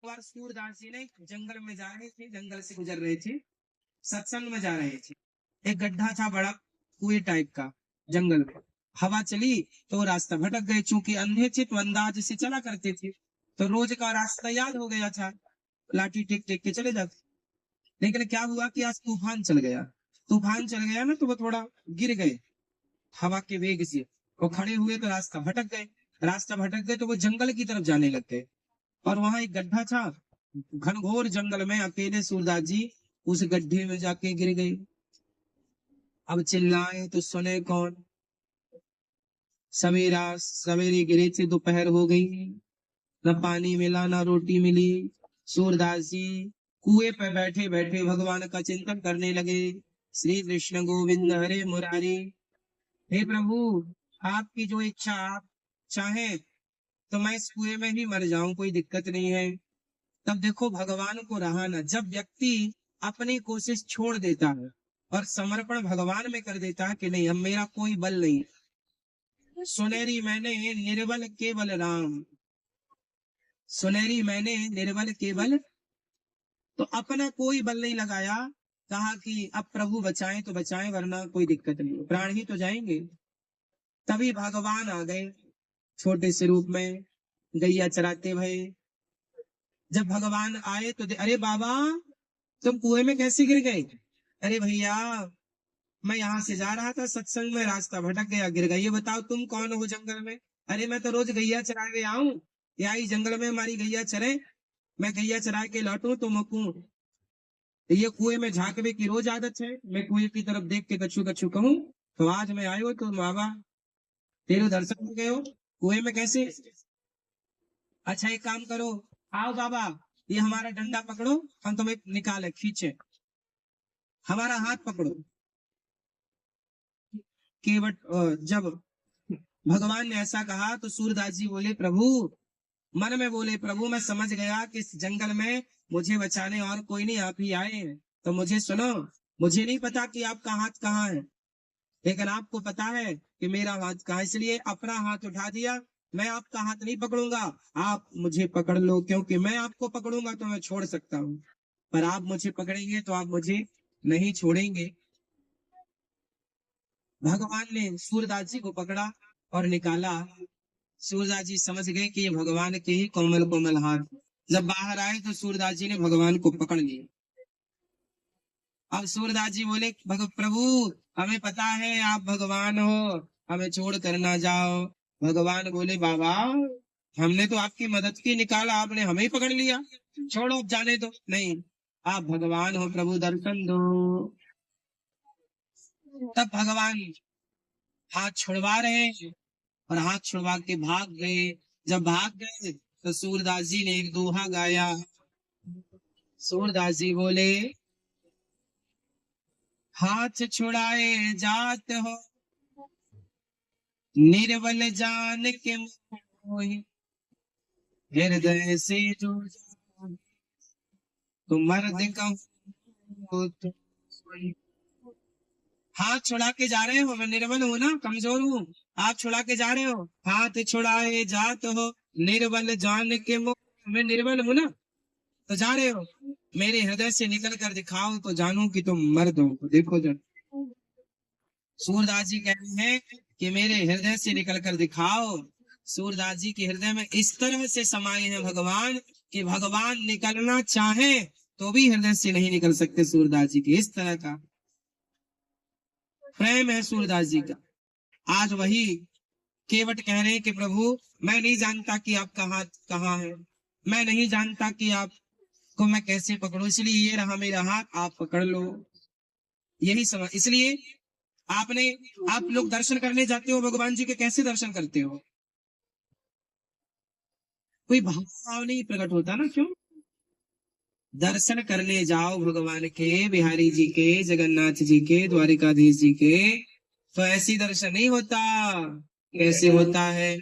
बार सूरदास जी ने जंगल में जा रहे थे, जंगल से गुजर रहे थे, सत्संग में जा रहे थे। एक गड्ढा था बड़ा, कुएं टाइप का, जंगल में। हवा चली तो रास्ता भटक गए। चूंकि अंधे थे तो अंदाज से चला करते थे, तो रोज का रास्ता याद हो गया था, लाठी टेक टेक के चले जाते। लेकिन क्या हुआ कि आज तूफान चल गया। तूफान चल गया ना, तो वो थोड़ा गिर गए हवा के वेग से। वो खड़े हुए तो रास्ता भटक गए। रास्ता भटक गए तो वो जंगल की तरफ जाने लग गए। और वहां एक गड्ढा था, घनघोर जंगल में अकेले सूरदास जी उस गड्ढे में जाके गिर गए। अब चिल्लाए तो सुने कौन। सवेरा सवेरे गिरे थे, दोपहर हो गई, न पानी मिला न रोटी मिली। सूरदास जी कुएं पर बैठे बैठे भगवान का चिंतन करने लगे। श्री कृष्ण गोविंद हरे मुरारी। हे प्रभु, आपकी जो इच्छा, आप चाहे तो मैं इस कुएं में ही मर जाऊं, कोई दिक्कत नहीं है। तब देखो भगवान को रहा ना, जब व्यक्ति अपनी कोशिश छोड़ देता है और समर्पण भगवान में कर देता है कि नहीं, अब मेरा कोई बल नहीं, सुनेरी मैंने निर्बल केवल राम, सुनेरी मैंने निर्बल केवल, तो अपना कोई बल नहीं लगाया। कहा कि अब प्रभु बचाएं तो बचाएं, वरना कोई दिक्कत नहीं, प्राण ही तो जाएंगे। तभी भगवान आ गए छोटे से रूप में, गैया चराते हुए। जब भगवान आए तो अरे बाबा, तुम कुएं में कैसे गिर गए? अरे भैया, मैं यहाँ से जा रहा था सत्संग में, रास्ता भटक गया, गिर गया। ये बताओ तुम कौन हो जंगल में? अरे मैं तो रोज गैया चरा के आऊं, या इस जंगल में हमारी गैया चरे, मैं गैया चरा के लौटूं तो मकू। ये कुएं में झांकने की रोज आदत है, मैं कुएं की तरफ देख के कछू कछू कहूं। तो आज मैं आयो तो बाबा तेरे दर्शन हो गए हो, कुएं में कैसे? अच्छा एक काम करो, आओ बाबा, ये हमारा डंडा पकड़ो, हम तुम्हें निकाले खींचे, हमारा हाथ पकड़ो। केवट जब भगवान ने ऐसा कहा तो सूरदास जी बोले प्रभु, मन में बोले प्रभु मैं समझ गया कि इस जंगल में मुझे बचाने और कोई नहीं, आप ही आए हैं। तो मुझे सुनो, मुझे नहीं पता कि आपका हाथ कहाँ है, लेकिन आपको पता है कि मेरा हाथ कहाँ है, इसलिए अपना हाथ उठा दिया। मैं आपका हाथ नहीं पकड़ूंगा, आप मुझे पकड़ लो, क्योंकि मैं आपको पकड़ूंगा तो मैं छोड़ सकता हूँ, पर आप मुझे पकड़ेंगे तो आप मुझे नहीं छोड़ेंगे। भगवान ने सूरदास जी को पकड़ा और निकाला। सूरदास जी समझ गए कि ये भगवान के ही कोमल कोमल हाथ। जब बाहर आए तो सूरदास जी ने भगवान को पकड़ लिया। अब सूरदास जी बोले प्रभु, हमें पता है आप भगवान हो, हमें छोड़ कर ना जाओ। भगवान बोले बाबा, हमने तो आपकी मदद की, निकाला आपने हमें ही पकड़ लिया, छोड़ो अब जाने दो। नहीं, आप भगवान हो, प्रभु दर्शन दो। तब भगवान हाथ छुड़वा रहे हैं और हाथ छुड़वा के भाग गए। जब भाग गए तो सूरदास जी ने एक दोहा गाया। सूरदास जी बोले, हाथ छुड़ाए जात हो, निर्बल जान के मोहि, हृदय से जो जान, तुम मर्द कहो तो सोई। हाथ छुड़ा के जा रहे हो, मैं निर्बल हूं ना, कमजोर हूँ, आप छुड़ा के जा रहे हो। हाथ छुड़ाए जात हो, निर्बल जान के मोहि, मैं निर्बल हूं ना, तो जा रहे हो, मेरे हृदय से निकल कर दिखाओ तो जानू कि तुम मर्द हो। देखो जन, सूरदास जी कह रहे हैं कि मेरे हृदय से निकल कर दिखाओ। सूरदास जी के हृदय में इस तरह से समाये हैं भगवान कि भगवान निकलना चाहे तो भी हृदय से नहीं निकल सकते। सूरदास जी के इस तरह का प्रेम है सूरदास जी का। आज वही केवट कह रहे हैं कि प्रभु, मैं नहीं जानता कि आपका हाथ कहाँ है, मैं नहीं जानता कि आपको मैं कैसे पकड़ूं, इसलिए ये रहा मेरा हाथ, आप पकड़ लो। यही समझ, इसलिए आपने, आप लोग दर्शन करने जाते हो भगवान जी के, कैसे दर्शन करते हो? कोई भाव नहीं प्रकट होता ना, क्यों? दर्शन करने जाओ भगवान के, बिहारी जी के, जगन्नाथ जी के, द्वारिकाधीश जी के, तो ऐसी दर्शन नहीं होता। कैसे होता है?